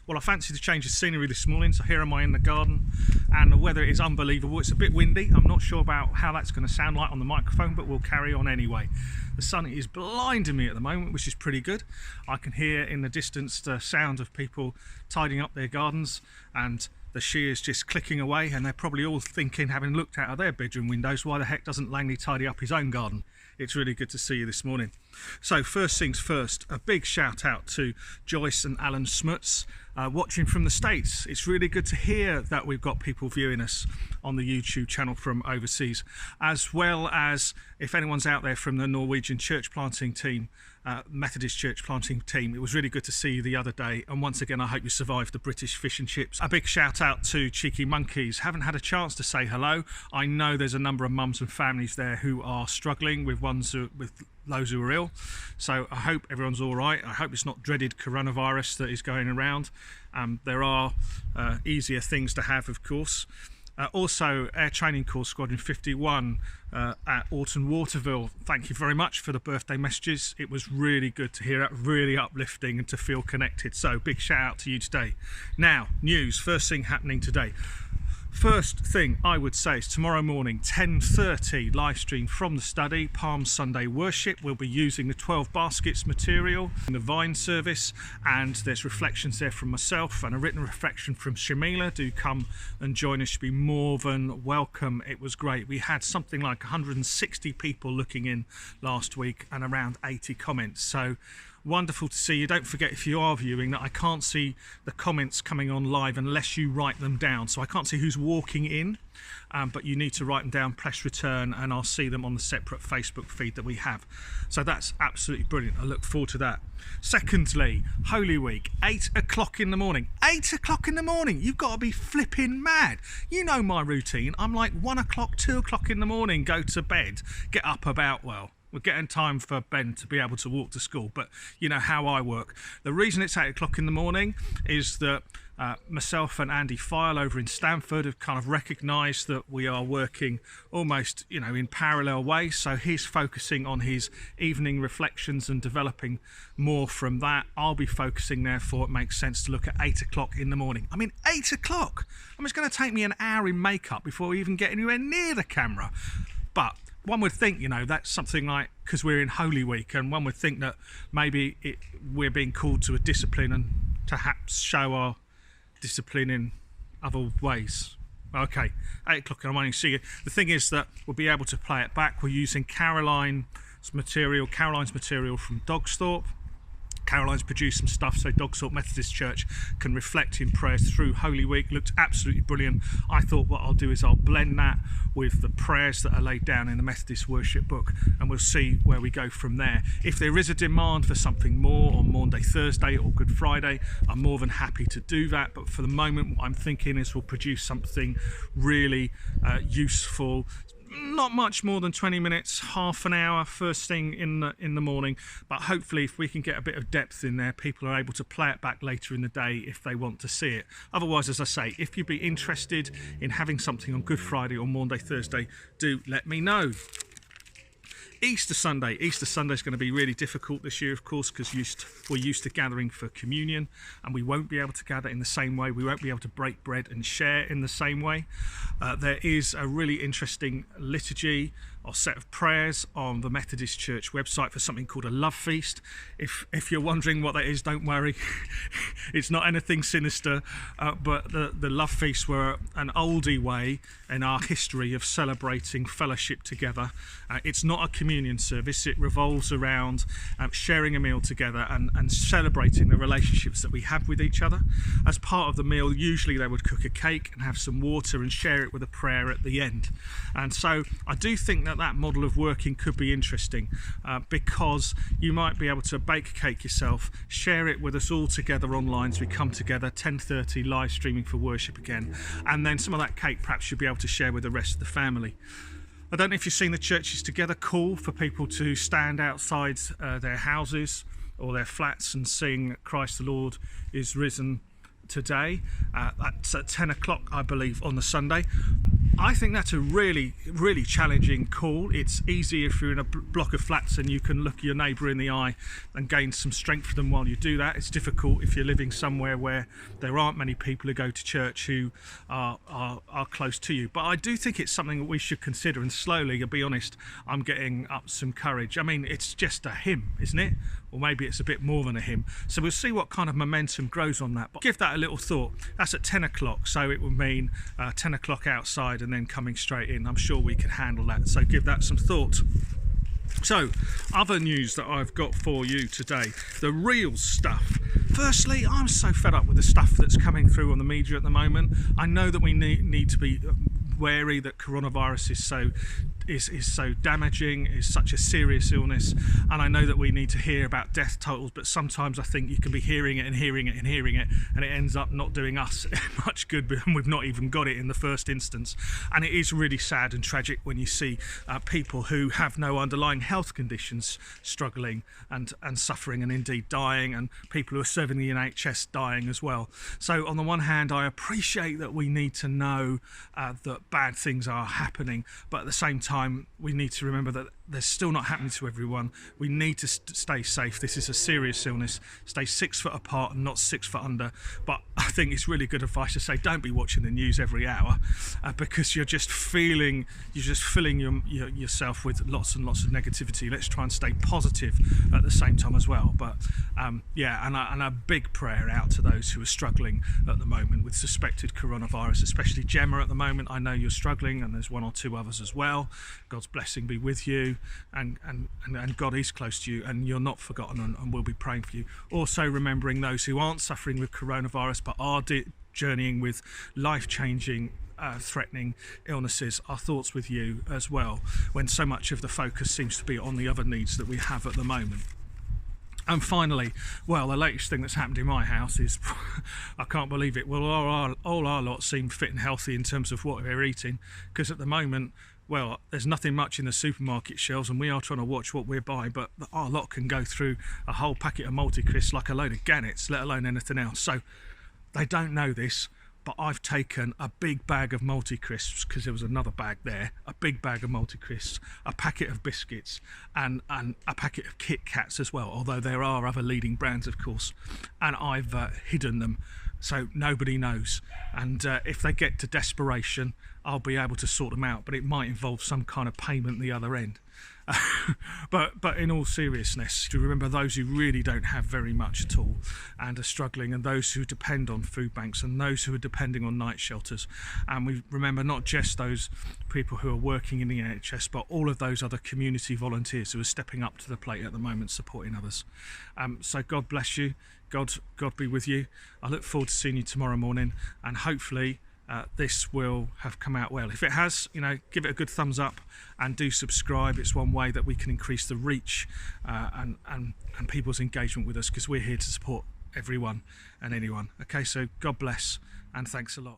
Well, I fancied a change of scenery this morning, so here am I in the garden, and the weather is unbelievable. It's a bit windy. I'm not sure about how that's going to sound like on the microphone, but we'll carry on anyway. The sun is blinding me at the moment, which is pretty good. I can hear in the distance the sound of people tidying up their gardens, and the shears just clicking away, and they're probably all thinking, having looked out of their bedroom windows, why the heck doesn't Langley tidy up his own garden? It's really good to see you this morning. So first things first, a big shout out to Joyce and Alan Smuts watching from the States. It's really good to hear that we've got people viewing us on the YouTube channel from overseas, as well as if anyone's out there from the Norwegian church planting team, Methodist church planting team. It was really good to see you the other day, and once again I hope you survived the British fish and chips. A big shout out to Cheeky Monkeys. Haven't had a chance to say hello. I know there's a number of mums and families there who are struggling with those who are ill, so I hope everyone's all right. I hope it's not dreaded coronavirus that is going around. There are easier things to have, of course. Also, Air Training Corps Squadron 51 at Alton Waterville, thank you very much for the birthday messages. It was really good to hear it, really uplifting and to feel connected. So big shout out to you today. Now, news, first thing happening today. First thing I would say is tomorrow morning, 10:30, live stream from the study, Palm Sunday worship. We'll be using the 12 baskets material in the Vine service, and there's reflections there from myself and a written reflection from Shamila. Do come and join us, be more than welcome. It was great. We had something like 160 people looking in last week and around 80 comments. So wonderful to see you. Don't forget, if you are viewing, that I can't see the comments coming on live unless you write them down. So I can't see who's walking in, but you need to write them down, press return, and I'll see them on the separate Facebook feed that we have. So that's absolutely brilliant. I look forward to that. Secondly, Holy Week, 8 o'clock in the morning. 8 o'clock in the morning. You've got to be flipping mad. You know my routine. I'm like 1 o'clock, 2 o'clock in the morning, go to bed, get up about, well, we're getting time for Ben to be able to walk to school, but you know how I work. The reason it's 8 o'clock in the morning is that myself and Andy Fyall over in Stamford have kind of recognised that we are working almost, in parallel ways. So he's focusing on his evening reflections and developing more from that. I'll be focusing, therefore it makes sense to look at 8 o'clock in the morning. I mean, 8 o'clock! I mean, it's going to take me an hour in makeup before we even get anywhere near the camera. But one would think, that's something like, because we're in Holy Week, and one would think that maybe we're being called to a discipline and perhaps show our discipline in other ways. Okay, 8 o'clock in the morning, see you. The thing is that we'll be able to play it back. We're using Caroline's material from Dogsthorpe. Caroline's produced some stuff so Dogsthorpe Methodist Church can reflect in prayers through Holy Week. Looked absolutely brilliant. I thought what I'll do is I'll blend that with the prayers that are laid down in the Methodist Worship Book, and we'll see where we go from there. If there is a demand for something more on Maundy Thursday or Good Friday, I'm more than happy to do that, but for the moment what I'm thinking is we'll produce something really useful. Not much more than 20 minutes, half an hour, first thing in the morning, but hopefully if we can get a bit of depth in there, people are able to play it back later in the day if they want to see it. Otherwise, as I say, if you'd be interested in having something on Good Friday or Maundy Thursday, do let me know. Easter Sunday is going to be really difficult this year, of course, because we're used to gathering for communion, and we won't be able to gather in the same way. We won't be able to break bread and share in the same way. There is a really interesting liturgy or set of prayers on the Methodist Church website for something called a love feast. If you're wondering what that is, don't worry. It's not anything sinister, but the love feasts were an oldie way in our history of celebrating fellowship together. It's not a communion service. It revolves around sharing a meal together and celebrating the relationships that we have with each other. As part of the meal, usually they would cook a cake and have some water and share it with a prayer at the end. And so I do think that model of working could be interesting, because you might be able to bake a cake yourself, share it with us all together online as we come together, 10:30 live streaming for worship again, and then some of that cake perhaps you'll be able to share with the rest of the family. I don't know if you've seen the Churches Together call for people to stand outside their houses or their flats and sing Christ the Lord is risen today. That's at 10 o'clock, I believe, on the Sunday. I think that's a really, really challenging call. It's easy if you're in a block of flats and you can look your neighbour in the eye and gain some strength from them while you do that. It's difficult if you're living somewhere where there aren't many people who go to church who are close to you. But I do think it's something that we should consider, and slowly, I'll be honest, I'm getting up some courage. I mean, it's just a hymn, isn't it? Or maybe it's a bit more than a hymn. So we'll see what kind of momentum grows on that. But give that a little thought. That's at 10 o'clock, so it would mean 10 o'clock outside and then coming straight in. I'm sure we can handle that, so give that some thought. So, other news that I've got for you today, the real stuff. Firstly, I'm so fed up with the stuff that's coming through on the media at the moment. I know that we need to be wary that coronavirus is so damaging, is such a serious illness, and I know that we need to hear about death totals, but sometimes I think you can be hearing it and hearing it and hearing it, and it ends up not doing us much good, and we've not even got it in the first instance. And it is really sad and tragic when you see people who have no underlying health conditions struggling and suffering and indeed dying, and people who are serving the NHS dying as well. So on the one hand, I appreciate that we need to know that bad things are happening, but at the same time we need to remember that they're still not happening to everyone. We need to stay safe. This is a serious illness. Stay 6 foot apart and not 6 foot under. But I think it's really good advice to say don't be watching the news every hour because you're just filling yourself with lots and lots of negativity. Let's try and stay positive at the same time as well. But yeah, and a big prayer out to those who are struggling at the moment with suspected coronavirus, especially Gemma at the moment. I know you're struggling, and there's 1 or 2 others as well. God's blessing be with you, and God is close to you, and you're not forgotten, and we'll be praying for you. Also remembering those who aren't suffering with coronavirus but are journeying with life-changing threatening illnesses. Our thoughts with you as well, when so much of the focus seems to be on the other needs that we have at the moment. And finally, well, the latest thing that's happened in my house is, I can't believe it, well, all our lot seem fit and healthy in terms of what we're eating, because at the moment, well, there's nothing much in the supermarket shelves, and we are trying to watch what we're buying, but our lot can go through a whole packet of multi-crisps like a load of gannets, let alone anything else. So they don't know this, but I've taken a big bag of multi-crisps, because there was another bag there, a big bag of multi-crisps, a packet of biscuits, and a packet of Kit Kats as well, although there are other leading brands, of course, and I've hidden them so nobody knows. And if they get to desperation, I'll be able to sort them out, but it might involve some kind of payment the other end. But in all seriousness, to remember those who really don't have very much at all and are struggling, and those who depend on food banks, and those who are depending on night shelters. And we remember not just those people who are working in the NHS, but all of those other community volunteers who are stepping up to the plate at the moment, supporting others. So God bless you. God be with you. I look forward to seeing you tomorrow morning, and hopefully this will have come out well. If it has, give it a good thumbs up and do subscribe. It's one way that we can increase the reach and people's engagement with us, because we're here to support everyone and anyone. Okay, so God bless, and thanks a lot.